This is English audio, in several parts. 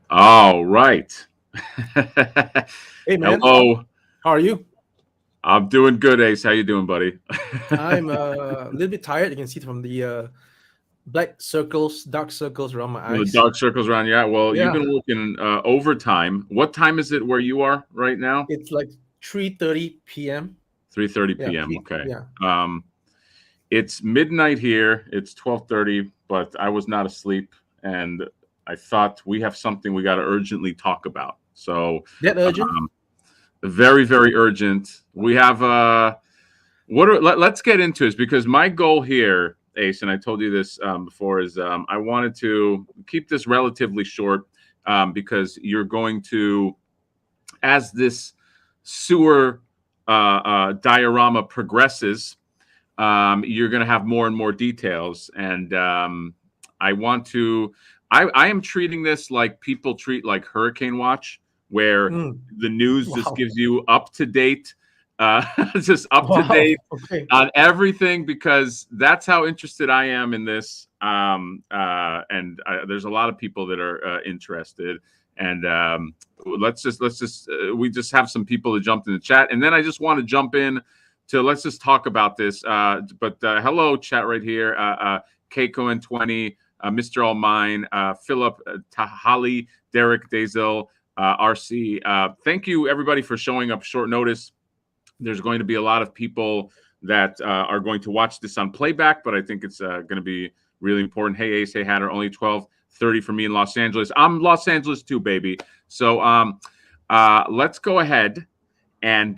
All right. Hey man, Hello. how are you? I'm doing good, Ace. How you doing, buddy? I'm a little bit tired. You can see it from the black circles, dark circles around my The eyes. dark circles around you. Yeah, well, you've Yeah, been working overtime. What time is it where you are right now? it's like 3:30 p.m. 3:30 Yeah, p.m. three. Okay. Yeah. Um, it's midnight here. It's 12:30, but I was not asleep, and I thought we have something we got to urgently talk about. So, That urgent? um, very, very urgent. We have let's get into this because my goal here, Ace, and I told you this before, is I wanted to keep this relatively short because you're going to, as this sewer diorama progresses, you're going to have more and more details. And I want to, I am treating this like people treat like Hurricane Watch, where Mm, the news just wow. gives you up to date, uh, just up to Wow. date Okay. on everything because that's how interested I am in this. There's a lot of people that are interested, and we just have some people that jumped in the chat, and then I just want to jump in to let's just talk about this. But hello, chat right here. Keiko and 20, Mr. All Mine, Philip Tahali, Derek Dazel, RC. Thank you everybody for showing up short notice. There's going to be a lot of people that are going to watch this on playback, but I think it's going to be really important. Hey, Ace, hey, Hatter, only 12:30 for me in Los Angeles. I'm Los Angeles too, baby. So let's go ahead. And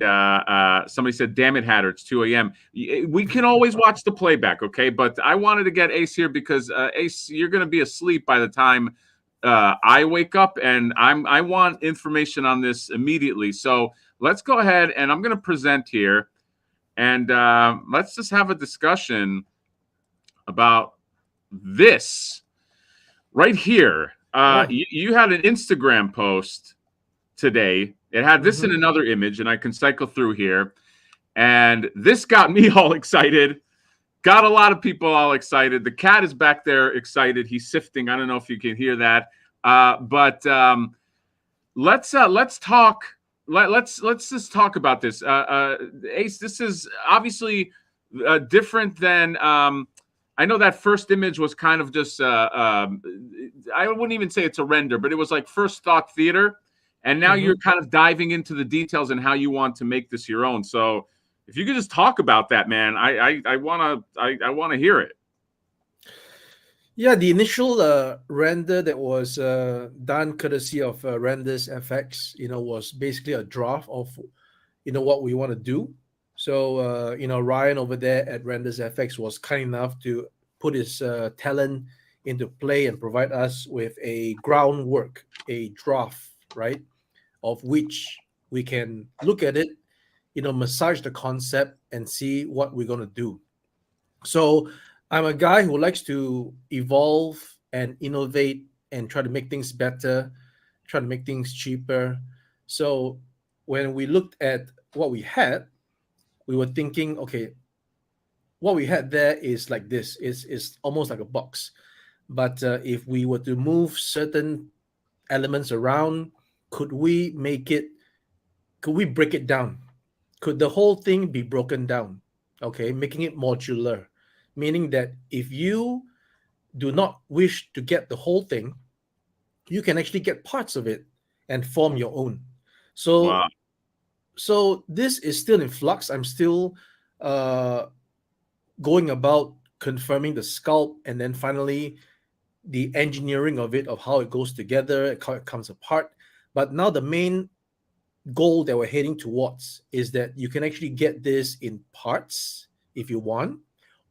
somebody said, damn it, Hatter, it's 2 a.m. We can always watch the playback, okay? But I wanted to get Ace here because, Ace, you're going to be asleep by the time I wake up, and I want information on this immediately. So let's go ahead, and I'm going to present here, and let's just have a discussion about this right here. Oh. You had an Instagram post today. It had this in Mm-hmm. another image, and I can cycle through here. And this got me all excited. Got a lot of people all excited. The cat is back there excited. He's sifting. I don't know if you can hear that. But let's talk. Let's just talk about this. Ace, this is obviously different than. I know that first image was kind of just. I wouldn't even say it's a render, but it was like first thought theater, and now Mm-hmm. you're kind of diving into the details and how you want to make this your own. So, if you could just talk about that, man, I wanna hear it. Yeah, the initial render that was done courtesy of Renders FX, was basically a draft of, what we want to do. So, Ryan over there at Renders FX was kind enough to put his talent into play and provide us with a groundwork, a draft, right, of which we can look at it, massage the concept and see what we're going to do. So I'm a guy who likes to evolve and innovate and try to make things better, try to make things cheaper. So when we looked at what we had, we were thinking, okay, what we had there is like this, is almost like a box. But if we were to move certain elements around, could we make it? Could we break it down? Could the whole thing be broken down? Okay, making it modular, meaning that if you do not wish to get the whole thing, you can actually get parts of it and form your own. So Wow. so this is still in flux. I'm still uh, going about confirming the sculpt and then finally the engineering of it, of how it goes together, how it comes apart. But now the main goal that we're heading towards is that you can actually get this in parts if you want,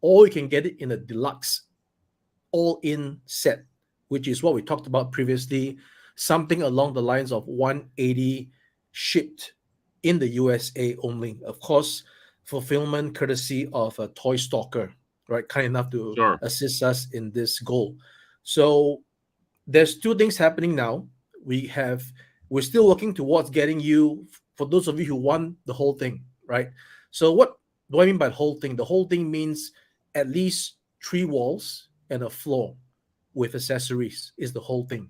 or you can get it in a deluxe all-in set, which is what we talked about previously, something along the lines of 180 shipped in the USA only. Of course, fulfillment courtesy of a Toy Stalker, right? Kind enough to Sure. assist us in this goal. So there's two things happening now. We have we're still working towards getting you, for those of you who want the whole thing, right? So what do I mean by the whole thing? The whole thing means at least three walls and a floor with accessories is the whole thing.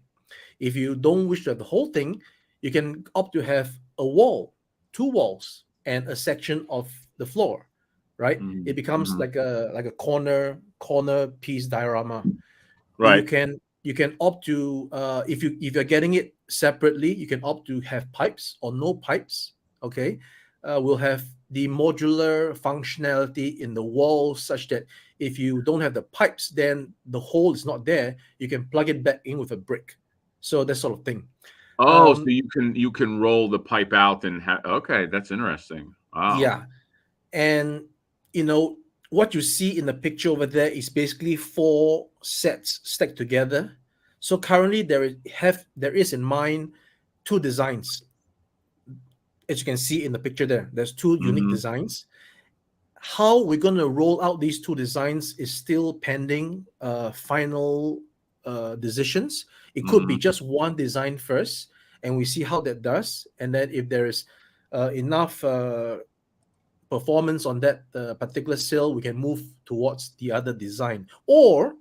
If you don't wish to have the whole thing, you can opt to have a wall, two walls, and a section of the floor, right? It becomes Mm-hmm. like a corner piece diorama. Right. You can opt to if you're getting it separately, you can opt to have pipes or no pipes. Okay, we'll have the modular functionality in the wall such that if you don't have the pipes, then the hole is not there. You can plug it back in with a brick. So that sort of thing. Oh, so Um, you can roll the pipe out and okay, that's interesting. Wow. yeah, and you know what you see in the picture over there is basically four sets stacked together. So currently there is in mind two designs. As you can see in the picture there's two unique Mm-hmm. designs. How we're going to roll out these two designs is still pending final decisions. It could be Mm-hmm. just one design first, and we see how that does, and then if there is enough performance on that particular sale, we can move towards the other design, or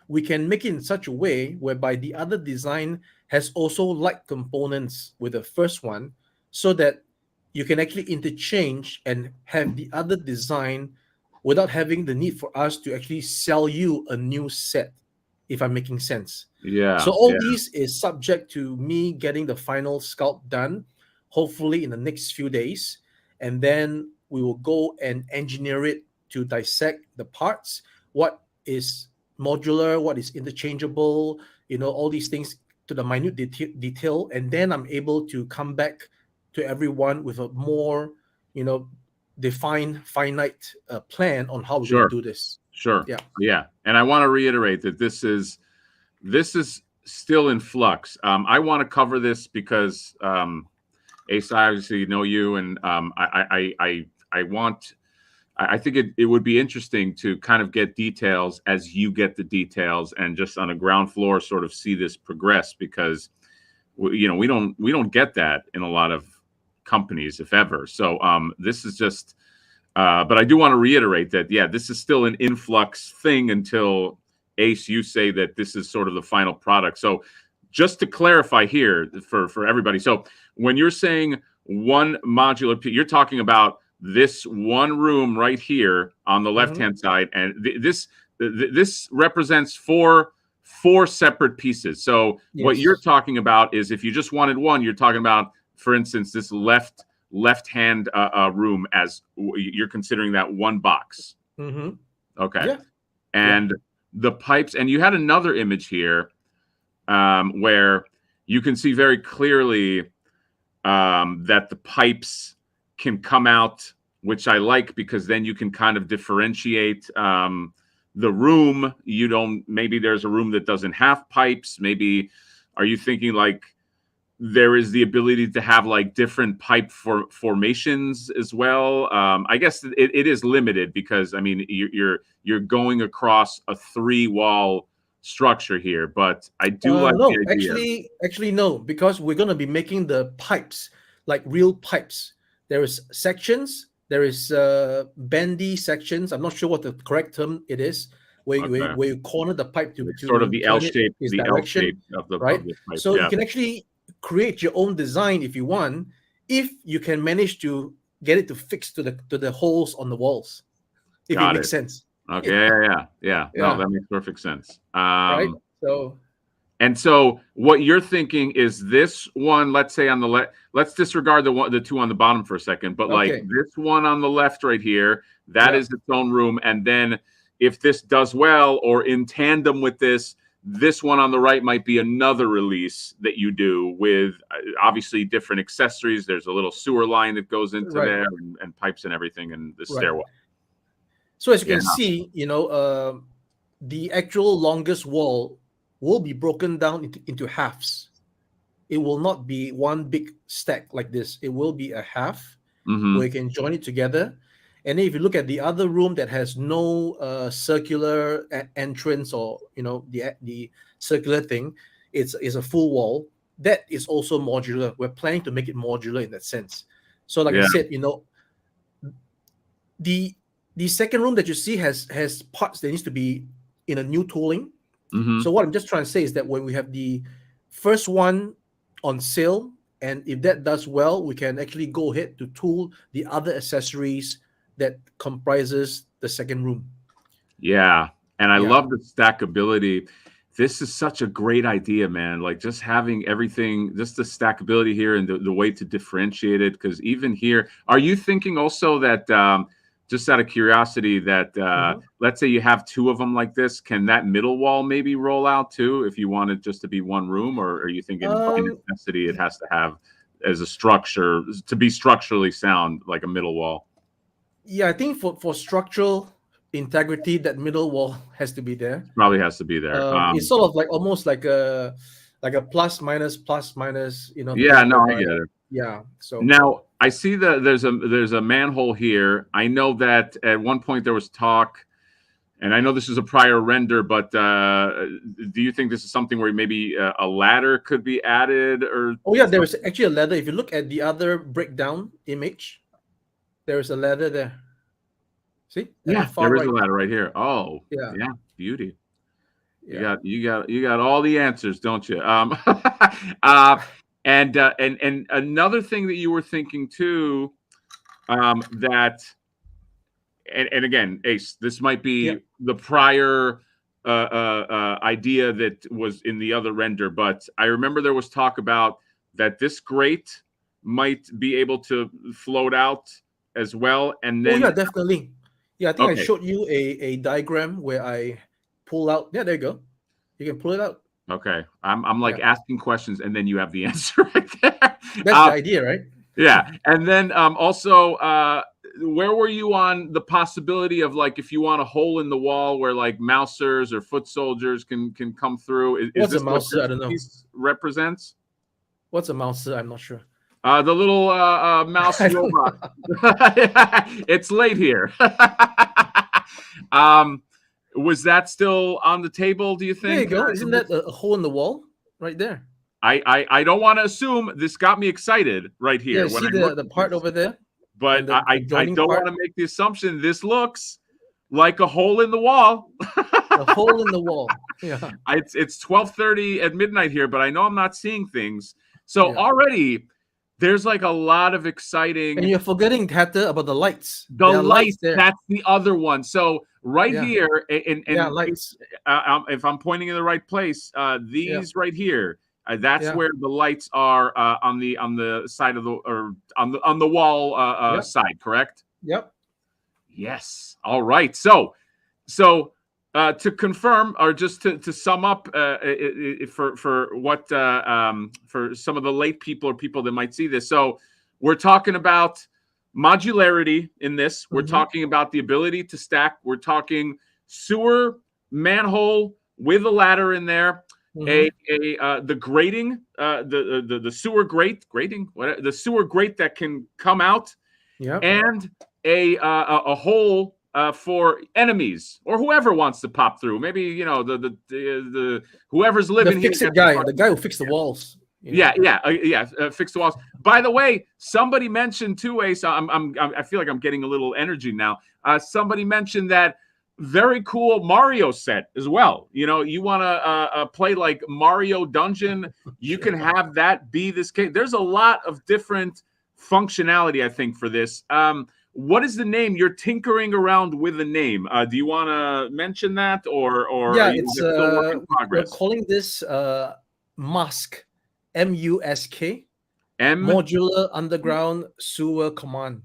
we can make it in such a way whereby the other design has also like components with the first one, so that you can actually interchange and have the other design without having the need for us to actually sell you a new set, if I'm making sense. So Yeah, all yeah. these is subject to me getting the final sculpt done, hopefully in the next few days, and then we will go and engineer it to dissect the parts, what is modular, what is interchangeable, all these things to the minute detail, and then I'm able to come back to everyone with a more, you know, defined, finite plan on how we're going to Sure. do this. Sure. Yeah. Yeah. And I want to reiterate that this is still in flux. I want to cover this because Ace, I obviously know you, and I want. I think it would be interesting to kind of get details as you get the details, and just on a ground floor, sort of see this progress, because we don't get that in a lot of companies, if ever. So this is just. But I do want to reiterate that, yeah, this is still an influx thing until Ace, you say that this is sort of the final product. So just to clarify here for everybody. So when you're saying one modular, you're talking about this one room right here on the left Mhm. hand side, and this represents four separate pieces. So what you're Yes. talking about is, if you just wanted one, you're talking about, for instance, this left hand room, as you're considering that one box. Mm-hmm. Okay. Yeah. Yeah. And the pipes, and you had another image here where you can see very clearly that the pipes can come out, which I like, because then you can kind of differentiate the room. You don't, maybe there's a room that doesn't have pipes. Maybe, are you thinking like there is the ability to have like different pipe formations as well? I guess it is limited, because I mean you're going across a 3-wall structure here, but I do like the No, idea. actually, no, because we're going to be making the pipes like real pipes. There is sections, there is bendy sections. I'm not sure what the correct term it is, Okay, where you corner the pipe it's sort of to turn it its the L direction, shape of right? the pipe. So you Yeah, can actually create your own design if you want, if you can manage to get it to fix to the holes on the walls, if it got makes it. sense. Okay, yeah. No, Yeah, that makes perfect sense. right. So And so what you're thinking is this one, let's say on the left, let's disregard the two on the bottom for a second, but like okay, this one on the left right here, that yeah. is its own room. And then if this does well, or in tandem with this one on the right might be another release that you do with obviously different accessories. There's a little sewer line that goes into Right, there, and pipes and everything, and the right. stairwell. So as you Yeah. can see, the actual longest wall will be broken down into halves. It will not be one big stack like this. It will be a half Mm-hmm. where you can join it together. And then if you look at the other room that has no circular entrance, or the circular thing, it's a full wall. That is also modular. We're planning to make it modular in that sense. So like I Yeah. said, the the second room that you see has parts that needs to be in a new tooling. Mm-hmm. So what I'm just trying to say is that when we have the first one on sale, and if that does well, we can actually go ahead to tool the other accessories that comprises the second room. Yeah, and I Yeah. love the stackability. This is such a great idea, man. Like just having everything, just the stackability here and the way to differentiate it. Because even here, are you thinking also that, just out of curiosity, that Mhm. let's say you have two of them like this, can that middle wall maybe roll out too if you want it just to be one room, or are you thinking by Um, necessity it has to have as a structure to be structurally sound like a middle wall? yeah, I think for structural integrity, that middle wall has to be there. Probably has to be there. It's sort of like almost like a plus minus, Yeah, thing no, I whereby, get it. yeah. So Now I see that there's a manhole here. I know that at one point there was talk, and I know this is a prior render, but do you think this is something where maybe a ladder could be added or oh yeah, there something? is actually a ladder. If you look at the other breakdown image, there is a ladder there. See, at the Yeah, far there is a right. ladder right here. Oh, Yeah, yeah, beauty. yeah. You got all the answers, don't you? And another thing that you were thinking too, that and again, Ace, this might Yeah. be the prior idea that was in the other render, but I remember there was talk about that this grate might be able to float out as well. And Oh yeah, then, definitely. Yeah, I think I okay, showed you a diagram where I pull out. Yeah, there you go. You can pull it out. okay, I'm like Yeah, asking questions, and then you have the answer right there. that's the idea, right? Yeah, and then also, where were you on the possibility of like if you want a hole in the wall where like mousers or foot soldiers can come through? Is What's a this what mouser? I this don't know. piece represents? What's a mouser? I'm not sure. The little mouse I don't robot. know. It's late here. um, was that still on the table? Do you There you think? go. Isn't that a hole in the wall right there? I don't want to assume. This got me excited right Yeah, here when see I looked the at part this. over there But and the I joining don't want part, to make the assumption this looks like a hole in the wall. the hole in the wall. Yeah, It's 12:30 at midnight here, but I know I'm not seeing things. So yeah. already there's like a lot of And exciting you're forgetting, Hatter, about the lights. the There are lights lights. there. That's the other one. So right Yeah, here, yeah, and lights. if I'm pointing in the right place, Yeah, these right here. That's yeah, where the lights are on the side of the or on the wall yep, side, correct? yep. Yes. All right. So to confirm, or just to sum up, for what for some of the late people or people that might see this. So we're talking about modularity in this. We're Mm-hmm, talking about the ability to stack. We're talking sewer manhole with a ladder in there. mm-hmm. The grating, the sewer grating, what the sewer grate that can come out, Yep. and a hole for enemies or whoever wants to pop through. Maybe the whoever's The living here. fix it guy, the guy who fixed the walls. Yeah, fix the walls. By the way, somebody mentioned too, Ace. I feel like I'm getting a little energy now. Somebody mentioned that very cool Mario set as well. You know, you want to play like Mario Dungeon, you can have that be this case. There's a lot of different functionality, I think, for this. What is the name? You're tinkering around with the name. Do you want to mention that, or Yeah, is it's it still work in we're progress? calling this Musk, MUSK, M modular underground sewer command.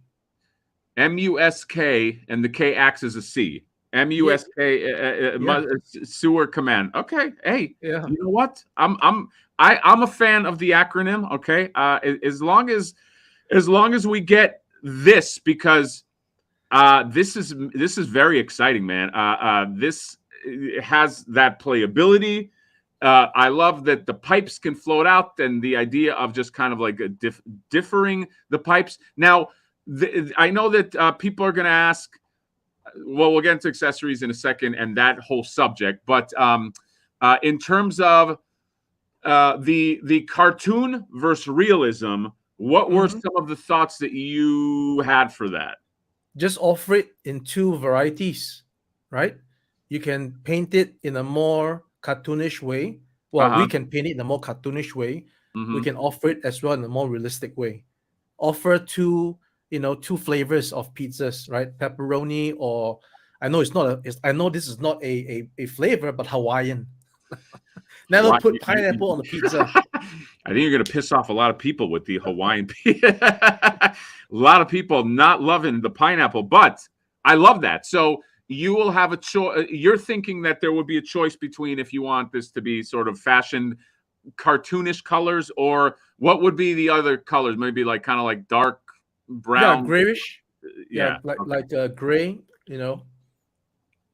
Musk, and the K acts as a C. Yeah, Musk yeah, sewer command. Okay, hey, yeah. you know what? I'm a fan of the acronym. Okay, as long as we get this, because this is very exciting, man. This has that playability. I love that the pipes can float out, and the idea of just kind of like differing the pipes. Now, I know that people are going to ask. Well, we'll get into accessories in a second and that whole subject. But in terms of the cartoon versus realism, what were Mm-hmm. some of the thoughts that you had for that? Just offer it in two varieties, right? You can paint it in a more cartoonish way, Well, we can paint it in a more cartoonish way. Mm-hmm. We can offer it as well in a more realistic way. Offer two flavors of pizzas, right? Pepperoni, or I know it's not I know this is not a flavor, but Hawaiian. Never put pineapple on the pizza. I think you're going to piss off a lot of people with the Hawaiian pizza. A lot of people not loving the pineapple, but I love that. So you will have a choice. You're thinking that there would be a choice between, if you want this to be sort of fashioned, cartoonish colors, or what would be the other colors? Maybe like kind of like dark brown, yeah, grayish. Yeah, like gray.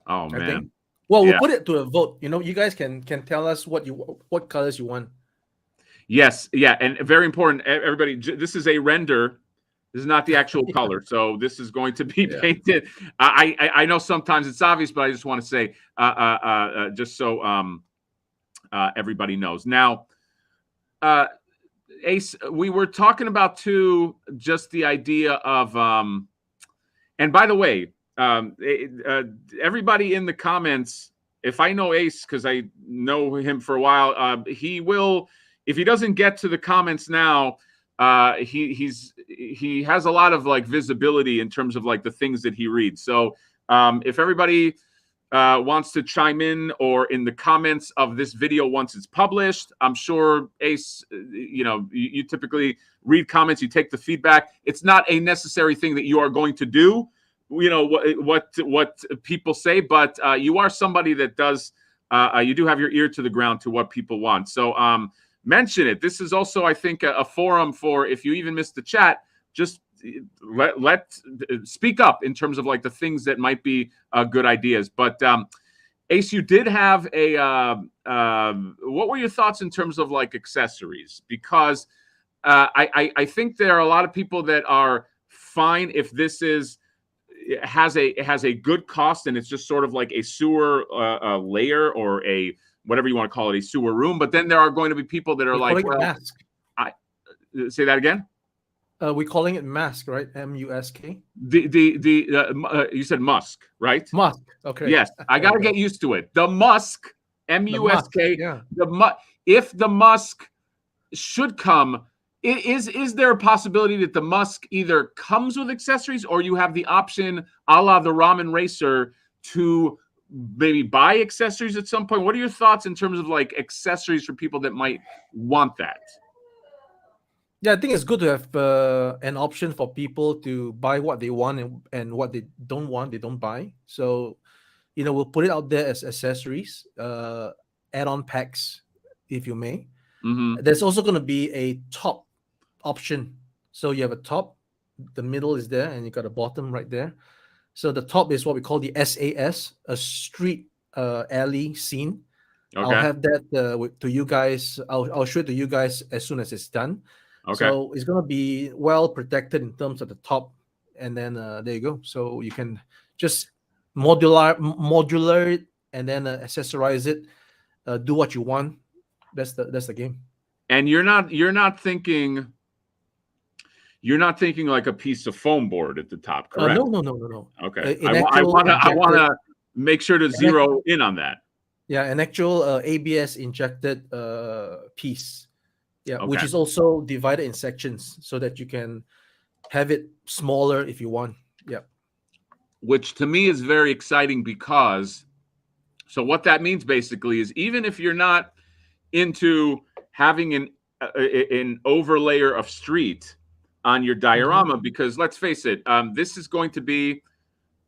Oh man. I think. Well, we'll put it to a vote. You guys can tell us what colors you want. Yes, yeah, and very important, everybody. This is a render. This is not the actual color, so this is going to be painted. I know sometimes it's obvious, but I just want to say, just so everybody knows. Now, Ace, we were talking about too, just the idea of, and by the way, everybody in the comments, if I know Ace, because I know him for a while, he will, if he doesn't get to the comments now, he has a lot of like visibility in terms of like the things that he reads. So if everybody wants to chime in or in the comments of this video once it's published, I'm sure Ace, you typically read comments, you take the feedback. It's not a necessary thing that you are going to do, what people say, but you are somebody that does, you do have your ear to the ground to what people want. So mention it. This is also, I think, a forum for, if you even missed the chat, just let speak up in terms of like the things that might be good ideas. But Ace, you did have a what were your thoughts in terms of like accessories? Because I think there are a lot of people that are fine if this has a good cost and it's just sort of like a sewer layer or a whatever you want to call it, a sewer room. But then there are going to be people that are like, well, mask. Say that again. We're calling it mask, right? MUSK. You said musk, right? Musk. Okay. Yes, I got to get used to it. The musk, MUSK. Yeah. If the musk should come, is there a possibility that the musk either comes with accessories, or you have the option, a la the Ramen Racer, to maybe buy accessories at some point? What are your thoughts in terms of like accessories for people that might want that? Yeah, I think it's good to have an option for people to buy what they want and what they don't want, they don't buy. So, we'll put it out there as accessories, add-on packs, if you may. Mm-hmm. There's also going to be a top option. So you have a top, the middle is there, and you got a bottom right there. So the top is what we call the SAS, a street alley scene. Okay. I'll have that to you guys. I'll show it to you guys as soon as it's done. Okay. So it's going to be well protected in terms of the top. And then there you go. So you can just modular it and then accessorize it. Do what you want. That's the game. And you're not thinking like a piece of foam board at the top, correct? No. Okay. I want to make sure to zero in on that. Yeah, an actual ABS injected piece. Yeah, okay. Which is also divided in sections so that you can have it smaller if you want. Yeah. Which to me is very exciting, because so what that means basically is, even if you're not into having an overlayer of street on your diorama, mm-hmm. because let's face it, this is going to be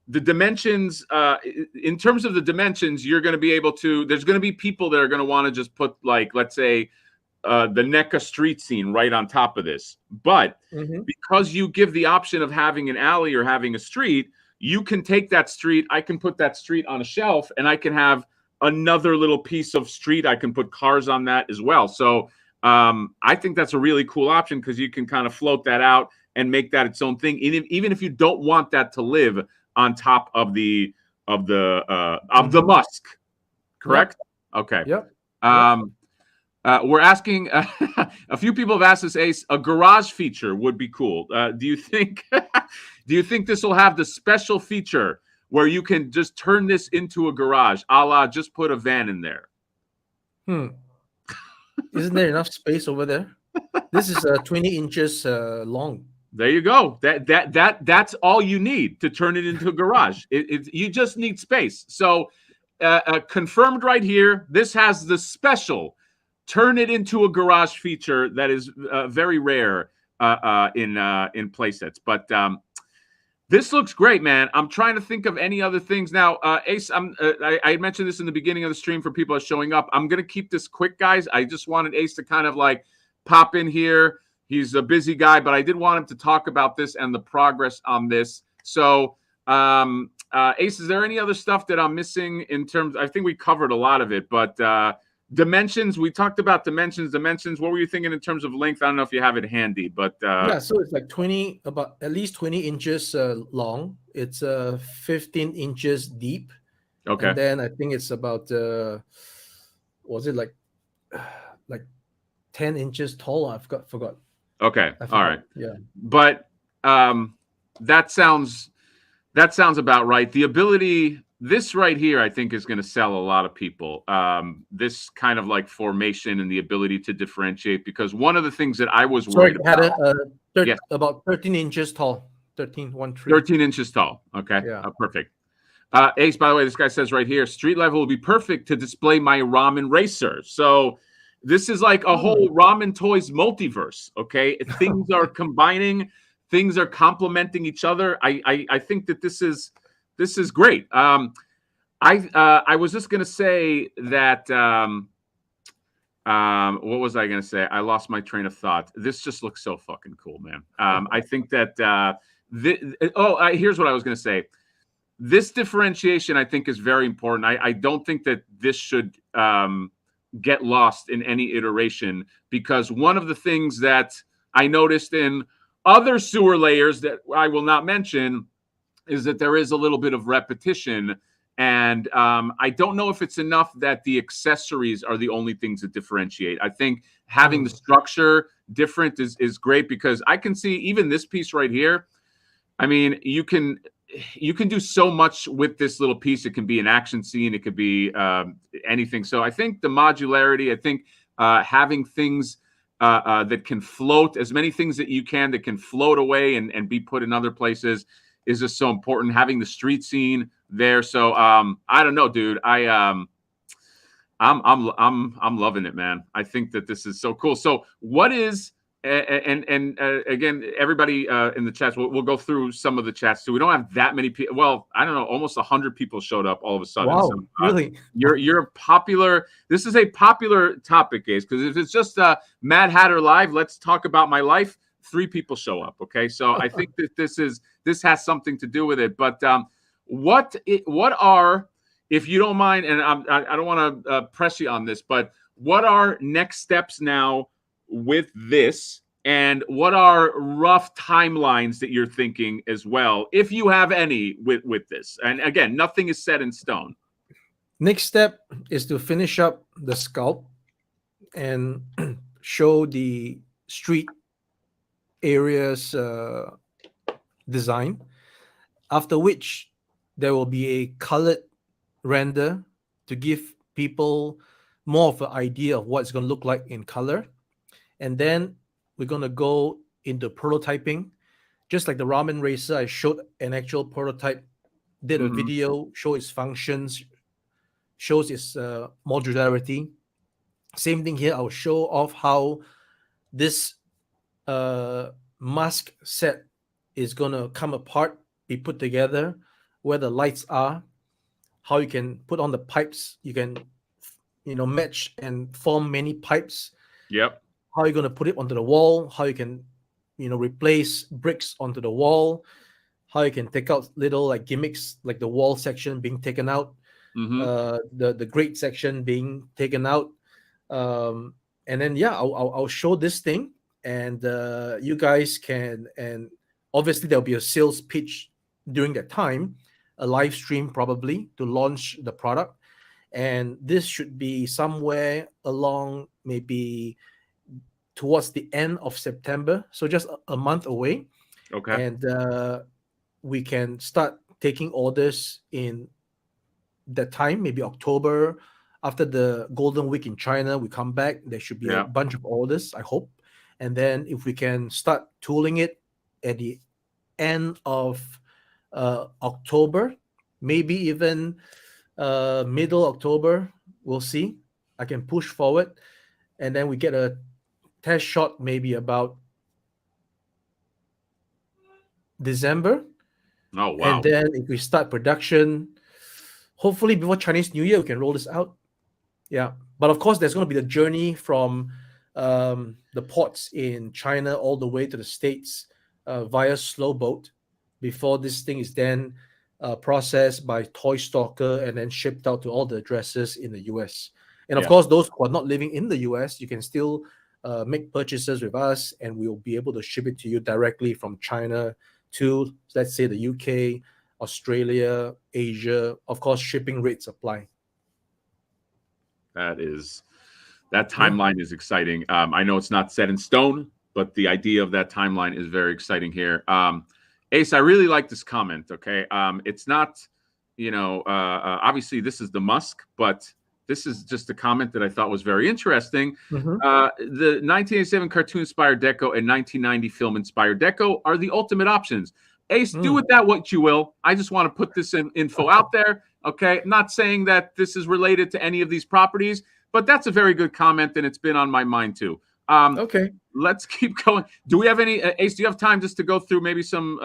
the dimensions. In terms of the dimensions, you're going to be able to. There's going to be people that are going to want to just put, like, let's say, the NECA street scene right on top of this. But mm-hmm. because you give the option of having an alley or having a street, you can take that street. I can put that street on a shelf, and I can have another little piece of street. I can put cars on that as well. So I think that's a really cool option, because you can kind of float that out and make that its own thing, even if you don't want that to live on top of the musk. Correct? Yep. Okay. Yep. We're asking, a few people have asked us, Ace, a garage feature would be cool. Do you think this will have the special feature where you can just turn this into a garage, a la just put a van in there? Isn't there enough space over there? This is 20 inches long. There you go. That's all you need to turn it into a garage. You just need space. So confirmed right here. This has the special turn it into a garage feature that is very rare in playsets. But this looks great, man. I'm trying to think of any other things now. Ace, I mentioned this in the beginning of the stream for people showing up. I'm gonna keep this quick, guys. I just wanted Ace to kind of like pop in here. He's a busy guy, but I did want him to talk about this and the progress on this. So, Ace, is there any other stuff that I'm missing in terms? I think we covered a lot of it, but dimensions. We talked about dimensions. What were you thinking in terms of length? I don't know if you have it handy, but yeah, so it's like 20, about at least 20 inches long. It's 15 inches deep. Okay. And then I think it's about was it like 10 inches tall? I forgot. Okay. All right. Yeah. But that sounds about right. The ability, this right here, I think is going to sell a lot of people. This kind of like formation and the ability to differentiate, because one of the things that I was worried about. About 13 inches tall. 13 inches tall. Okay. Yeah. Perfect. Ace, by the way, this guy says right here, street level will be perfect to display my ramen racer. So this is like a whole RamenToys multiverse. Okay. Things are combining, things are complementing each other. I think that this is great. I was just gonna say that what was I gonna say? I lost my train of thought. This just looks so fucking cool, man. I think that here's what I was gonna say. This differentiation, I think, is very important. I don't think that this should get lost in any iteration, because one of the things that I noticed in other sewer layers that I will not mention is that there is a little bit of repetition. And I don't know if it's enough that the accessories are the only things that differentiate. I think having the structure different is great, because I can see even this piece right here. I mean, you can do so much with this little piece. It can be an action scene. It could be anything. So I think the modularity, I think having things that can float, as many things that you can that can float away and be put in other places, is just so important. Having the street scene there. So I don't know, dude. I'm loving it, man. I think that this is so cool. So what is again, everybody in the chats, we'll go through some of the chats too. We don't have that many people. Well, I don't know, almost 100 people showed up all of a sudden. Wow, so, really? You're popular. This is a popular topic, guys, because if it's just Mad Hatter Live, let's talk about my life, 3 people show up. Okay, so I think that this has something to do with it. But what are, if you don't mind, and I don't want to press you on this, but what are next steps now with this, and what are rough timelines that you're thinking as well, if you have any with this? And again, nothing is set in stone. Next step is to finish up the sculpt and show the street areas design, after which there will be a colored render to give people more of an idea of what it's going to look like in color. And then we're going to go into prototyping. Just like the ramen racer, I showed an actual prototype, did a video, show its functions, shows its modularity. Same thing here. I'll show off how this mask set is going to come apart, be put together, where the lights are, how you can put on the pipes. You can, match and form many pipes. Yep. How you're going to put it onto the wall, how you can, replace bricks onto the wall, how you can take out little like gimmicks, like the wall section being taken out, the grate section being taken out. And then, I'll show this thing, and you guys can, and obviously there'll be a sales pitch during that time, a live stream probably to launch the product. And this should be somewhere along maybe towards the end of September, so just a month away. Okay. And we can start taking orders in that time, maybe October, after the Golden Week in China, we come back. There should be a Yeah. bunch of orders, I hope. And then if we can start tooling it at the end of October, maybe even middle October, we'll see. I can push forward, and then we get a test shot maybe about December. Oh, wow. And then if we start production, hopefully before Chinese New Year, we can roll this out. Yeah. But of course, there's going to be the journey from the ports in China all the way to the States via slow boat before this thing is then processed by Toy Stalker and then shipped out to all the addresses in the US. And of course, those who are not living in the US, you can still make purchases with us, and we will be able to ship it to you directly from China to, let's say, the UK, Australia, Asia. Of course, shipping rates apply. That timeline is exciting. I know it's not set in stone, but the idea of that timeline is very exciting here. Ace, I really like this comment. Okay, it's not, obviously this is the Musk, but this is just a comment that I thought was very interesting. The 1987 cartoon Spire Deco and 1990 film Inspired Deco are the ultimate options. Ace, do with that what you will. I just want to put this info out there. Okay, not saying that this is related to any of these properties, but that's a very good comment, and it's been on my mind too. Okay, let's keep going. Do we have any, Ace? Do you have time just to go through maybe some?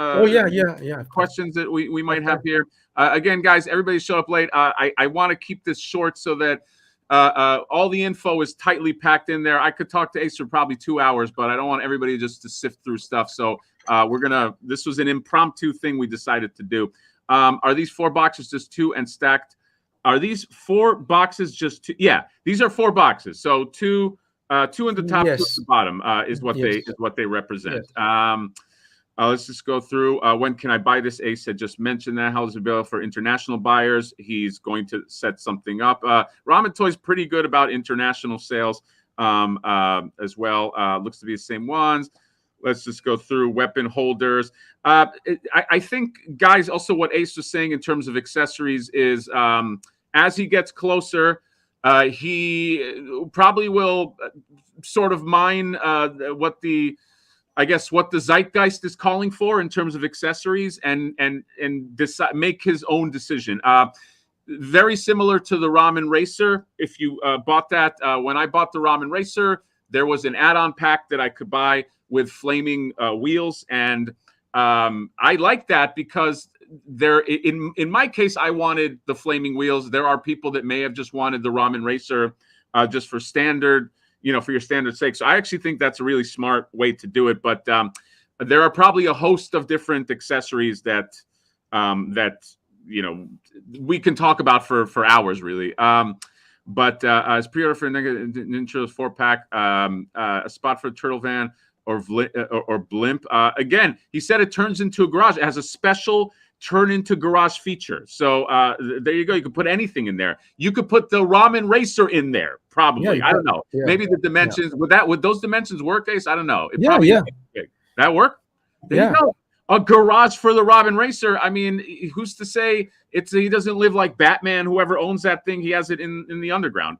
Questions that we might have here. Again, guys, everybody showed up late. I want to keep this short so that all the info is tightly packed in there. I could talk to Ace for probably 2 hours, but I don't want everybody just to sift through stuff. So this was an impromptu thing we decided to do. Are these 4 boxes just 2 and stacked? Are these 4 boxes just 2? Yeah, these are 4 boxes. So 2 in the top, 2 at the bottom is what they represent. Yes. Let's just go through. When can I buy this? Ace had just mentioned that. How's it available for international buyers? He's going to set something up. RamenToy's pretty good about international sales as well. Looks to be the same ones. Let's just go through weapon holders. I think, guys, also what Ace was saying in terms of accessories is as he gets closer, he probably will sort of mine what the zeitgeist is calling for in terms of accessories and decide, make his own decision. Very similar to the Ramen Racer. If you bought that, when I bought the Ramen Racer, there was an add-on pack that I could buy with flaming wheels, and I like that because in my case, I wanted the flaming wheels. There are people that may have just wanted the Ramen Racer just for standard, for your standard sake. So I actually think that's a really smart way to do it. But there are probably a host of different accessories that we can talk about for hours, really. But as pre-order for Ninja's 4-pack, a spot for a turtle van or blimp. Again, he said it turns into a garage. It has a special turn into garage feature. So there you go. You could put anything in there. You could put the Ramen Racer in there, probably. I don't know. Yeah. Maybe the dimensions would those dimensions work, Ace? I don't know. That work? There you go. A garage for the Ramen Racer. I mean, who's to say he doesn't live like Batman? Whoever owns that thing, he has it in the underground.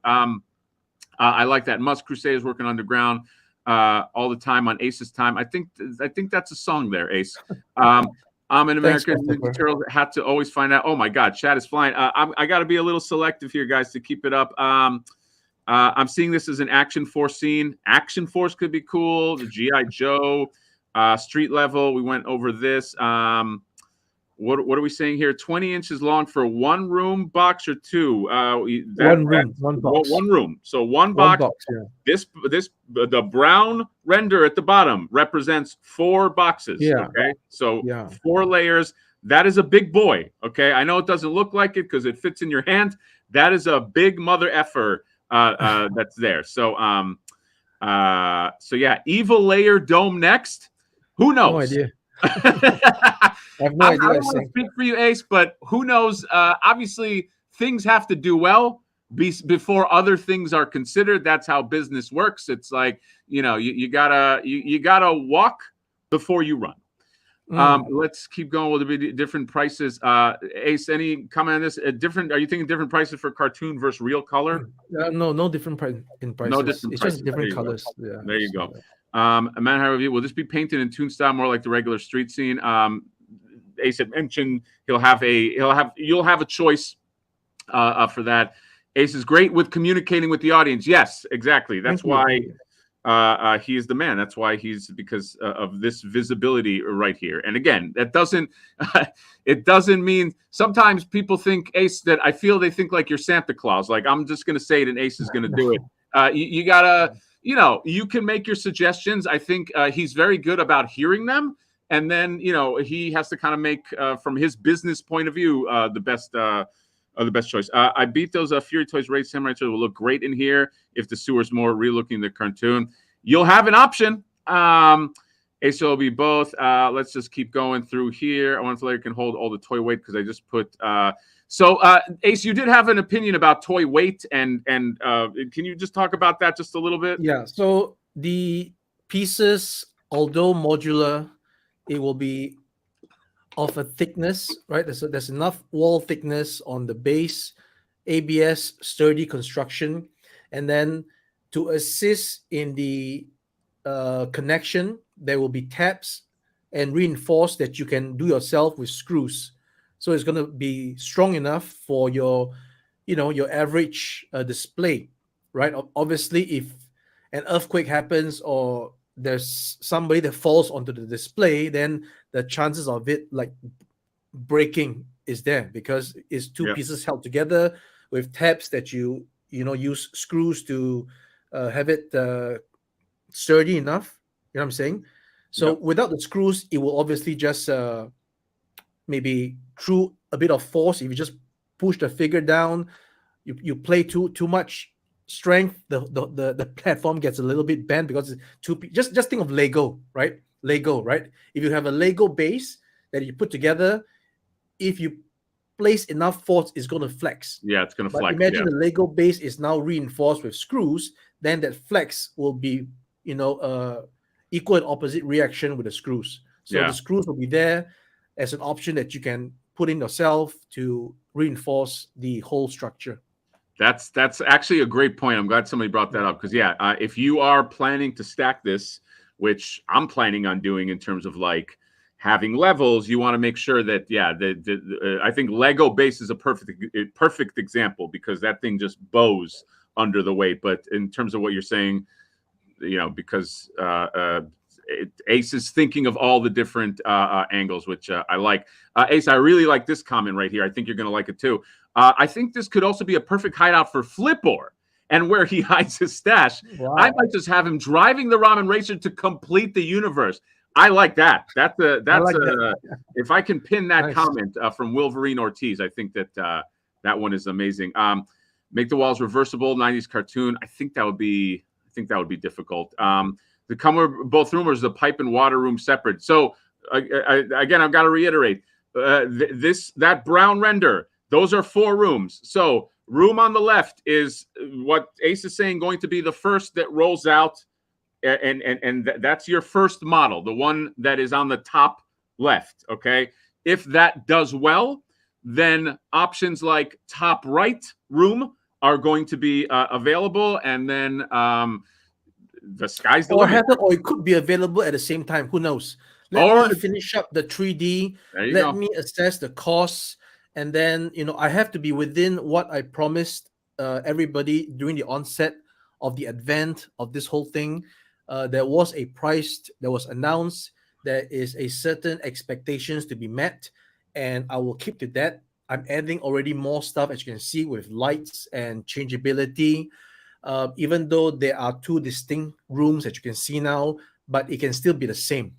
I like that. Musk Crusade is working underground all the time on Ace's time. I think that's a song there, Ace. I'm an American Ninja Turtle. Had to always find out. Oh my God, chat is flying. I got to be a little selective here, guys, to keep it up. I'm seeing this as an Action Force scene. Action Force could be cool. The GI Joe, street level. We went over this. What are we saying here? 20 inches long for a 1-room box or 2? One box. One room. So one box. Yeah. The brown render at the bottom represents 4 boxes. Yeah. Okay. So 4 layers. That is a big boy. Okay. I know it doesn't look like it because it fits in your hand. That is a big mother effer that's there. So yeah, evil layer dome next. Who knows? No idea. I have no idea. I don't want to speak for you, Ace, but who knows? Obviously, things have to do well before other things are considered. That's how business works. It's like you gotta walk before you run. Let's keep going. Will there be different prices? Ace, any comment on this? Different? Are you thinking different prices for cartoon versus real color? No different price in No prices. different It's prices. just There different you go. colors. Yeah. There you go. So, Man, how review? Will this be painted in toon style, more like the regular street scene? Ace had mentioned you'll have a choice for that. Ace is great with communicating with the audience. Yes, exactly. That's why he is the man. That's why because of this visibility right here. And again, that doesn't it doesn't mean sometimes people think, Ace, that I feel they think like you're Santa Claus. Like I'm just going to say it and Ace is going to do it. You gotta, you can make your suggestions. I think he's very good about hearing them. And then, he has to kind of make, from his business point of view, the best choice. I beat those Fury Toys Raid Samurai Toys will look great in here if the sewer's more real looking than the cartoon. You'll have an option. Ace will be both. Let's just keep going through here. I want to let you can hold all the toy weight because I just put. Ace, you did have an opinion about toy weight, and can you just talk about that just a little bit? Yeah. So the pieces, although modular, it will be of a thickness, right? There's enough wall thickness on the base, ABS sturdy construction, and then to assist in the connection, there will be tabs and reinforced that you can do yourself with screws. So it's going to be strong enough for your average display, right? Obviously, if an earthquake happens or there's somebody that falls onto the display, then the chances of it like breaking is there because it's two pieces held together with tabs that you use screws to have it sturdy enough. You know what I'm saying? So without the screws, it will obviously just maybe through a bit of force. If you just push the figure down, you play too much strength, the platform gets a little bit bent because it's too. Just think of Lego, right? If you have a Lego base that you put together, if you place enough force, it's going to flex. Yeah, it's going to flex. Imagine the Lego base is now reinforced with screws, then that flex will be equal and opposite reaction with the screws. So the screws will be there as an option that you can put in yourself to reinforce the whole structure. That's actually a great point. I'm glad somebody brought that up because if you are planning to stack this, which I'm planning on doing in terms of like having levels, you want to make sure that I think Lego base is a perfect example because that thing just bows under the weight. But in terms of what you're saying, because Ace is thinking of all the different angles, which I like. Ace, I really like this comment right here. I think you're going to like it too. I think this could also be a perfect hideout for Flipor and where he hides his stash. Wow. I might just have him driving the Ramen Racer to complete the universe. I like that. If I can pin that comment from Wolverine Ortiz, I think that one is amazing. Make the walls reversible, 90s cartoon. I think that would be difficult. The come both room, or is the pipe and water room separate? So again, I've got to reiterate that brown render. Those are 4 rooms. So room on the left is what Ace is saying going to be the first that rolls out, and that's your first model, the one that is on the top left. Okay, if that does well, then options like top right room are going to be available, and then the sky's the limit. Or it could be available at the same time. Who knows? Let me finish up the 3D. Let me assess the costs. And then, I have to be within what I promised everybody during the onset of the advent of this whole thing. There was a price that was announced. There is a certain expectations to be met, and I will keep to that. I'm adding already more stuff, as you can see, with lights and changeability. Even though there are 2 distinct rooms that you can see now, but it can still be the same,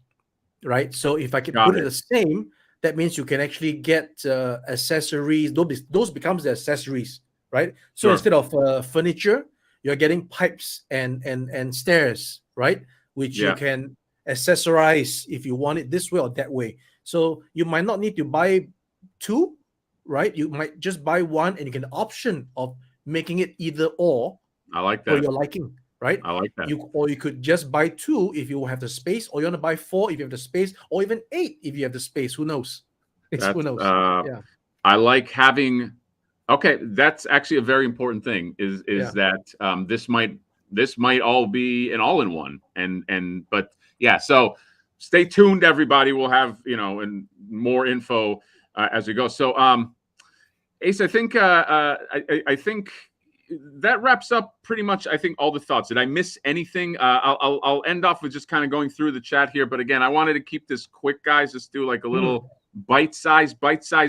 right? So if I can put it the same, that means you can actually get accessories. Those becomes the accessories, right? So instead of furniture, you're getting pipes and stairs, right? Which you can accessorize if you want it this way or that way. So you might not need to buy 2, right? You might just buy 1, and you can option of making it either or. I like that. For your liking. right? I like that. You could just buy 2 if you have the space, or you want to buy 4 if you have the space, or even 8 if you have the space. Who knows? Who That's knows? Yeah, I like having. Okay, that's actually a very important thing. Is yeah. that this might all be an all-in-one, but yeah. So stay tuned, everybody. We'll have and more info as we go. So Ace, I think I think that wraps up pretty much. I think all the thoughts. Did I miss anything? I'll end off with just kind of going through the chat here. But again, I wanted to keep this quick, guys. Just do like a little bite-size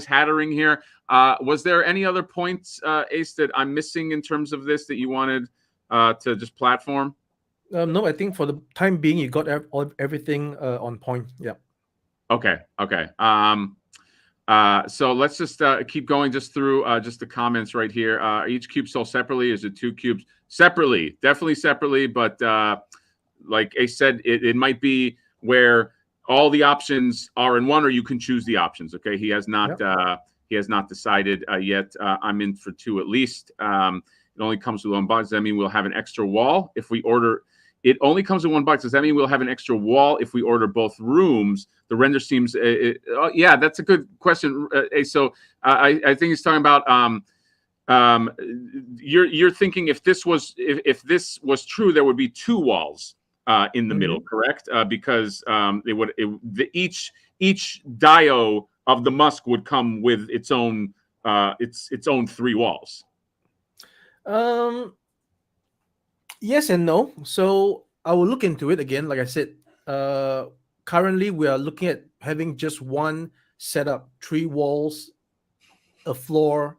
hattering here. Was there any other points, Ace, that I'm missing in terms of this that you wanted to just platform? No, I think for the time being, you got everything on point. Yeah. Okay. So let's just keep going just through just the comments right here. Each cube sold separately? Is it 2 cubes? Separately, definitely separately. But like Ace said, it might be where all the options are in one, or you can choose the options. Okay, he has not decided yet. I'm in for 2 at least. It only comes with 1 box. Does that mean we'll have an extra wall if we order? It only comes in 1 box. Does that mean we'll have an extra wall if we order both rooms? The render seems. Yeah, that's a good question. So I think he's talking about. You're thinking if this was true, there would be 2 walls in the middle, correct? Because each dio of the Musk would come with its own 3 walls. Yes and no. So I will look into it again. Like I said, currently we are looking at having just one setup, 3 walls, a floor,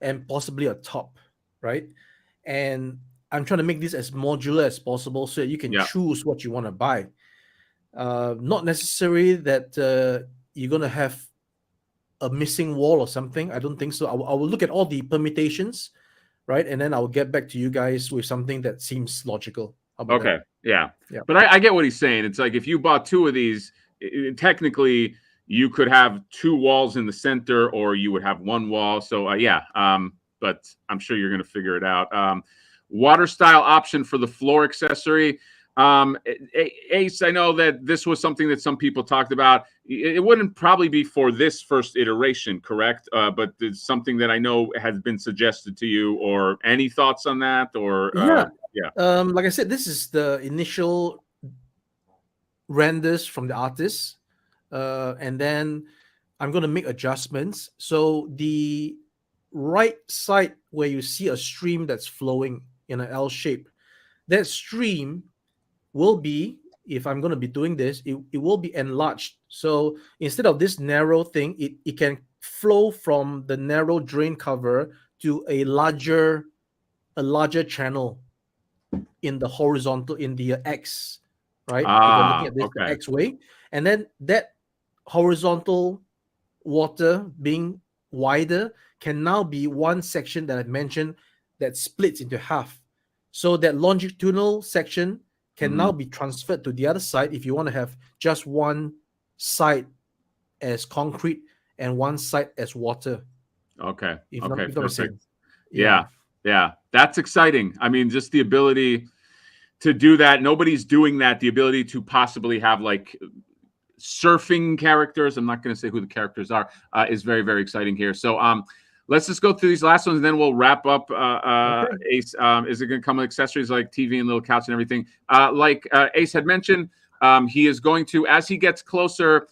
and possibly a top, right? And I'm trying to make this as modular as possible so that you can choose what you want to buy. Not necessarily that you're going to have a missing wall or something. I don't think so. I will look at all the permutations, right? And then I'll get back to you guys with something that seems logical. Okay. That? Yeah. But I get what he's saying. It's like if you bought 2 of these, technically you could have 2 walls in the center, or you would have 1 wall. So but I'm sure you're going to figure it out. Water style option for the floor accessory. Ace, I know that this was something that some people talked about. It wouldn't probably be for this first iteration, correct? But it's something that I know has been suggested to you. Or any thoughts on that? Or like I said, this is the initial renders from the artist, and then I'm going to make adjustments. So the right side where you see a stream that's flowing in an L shape, that stream will be, if I'm going to be doing this, it will be enlarged. So instead of this narrow thing, it can flow from the narrow drain cover to a larger channel in the horizontal, in the X, right? If you're looking at this the X way, and then that horizontal water being wider can now be one section that I mentioned that splits into half. So that longitudinal section can now be transferred to the other side if you want to have just one side as concrete and one side as water. Okay. Perfect. Yeah. That's exciting. I mean, just the ability to do that. Nobody's doing that. The ability to possibly have like surfing characters. I'm not going to say who the characters are. Is very, very exciting here. So let's just go through these last ones, and then we'll wrap up. Ace, is it going to come with accessories like TV and little couch and everything? Like Ace had mentioned, he is going to, as he gets closer,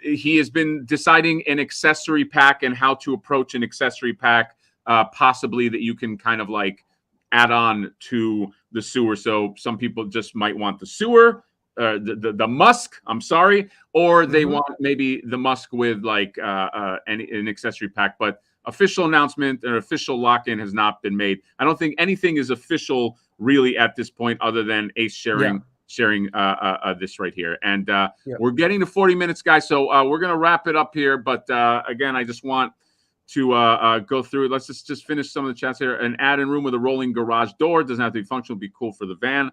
he has been deciding an accessory pack and how to approach an accessory pack, possibly that you can kind of like add on to the sewer. So some people just might want the sewer, the musk, I'm sorry, or they want maybe the musk with like an accessory pack. But official announcement or official lock-in has not been made. I don't think anything is official really at this point, other than Ace sharing this right here. And we're getting to 40 minutes, guys. So we're going to wrap it up here. But again, I just want to go through. Let's just finish some of the chats here. An add-in room with a rolling garage door. Doesn't have to be functional. Be cool for the van.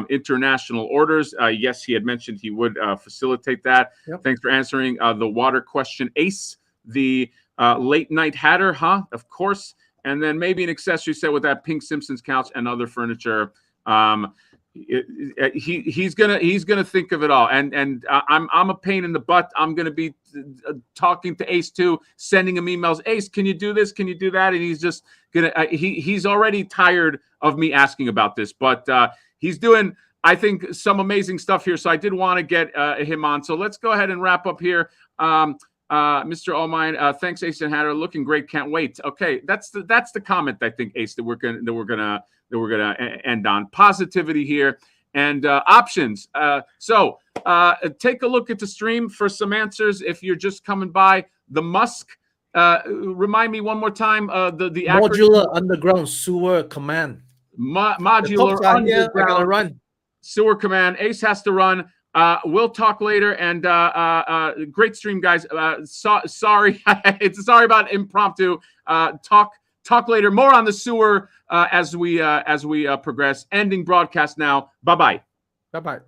International orders. Yes, he had mentioned he would facilitate that. Thanks for answering the water question, Ace. The late night hatter, huh? Of course. And then maybe an accessory set with that pink Simpsons couch and other furniture. He's gonna think of it all, and I'm a pain in the butt. I'm gonna be talking to Ace too, sending him emails. Ace, can you do this? Can you do that? And he's just gonna he's already tired of me asking about this, but he's doing, I think, some amazing stuff here. So I did want to get him on. So let's go ahead and wrap up here. Mr. Allmine, thanks, Ace and Hatter. Looking great. Can't wait. Okay, that's the comment, I think, Ace, that we're gonna end on. Positivity here and options. So take a look at the stream for some answers if you're just coming by. The Musk. Remind me one more time. The modular underground sewer command. Modular underground run. Sewer command. Ace has to run. We'll talk later, and great stream, guys. Sorry, sorry about impromptu. Talk later. More on the sewer as we progress. Ending broadcast now. Bye bye. Bye bye.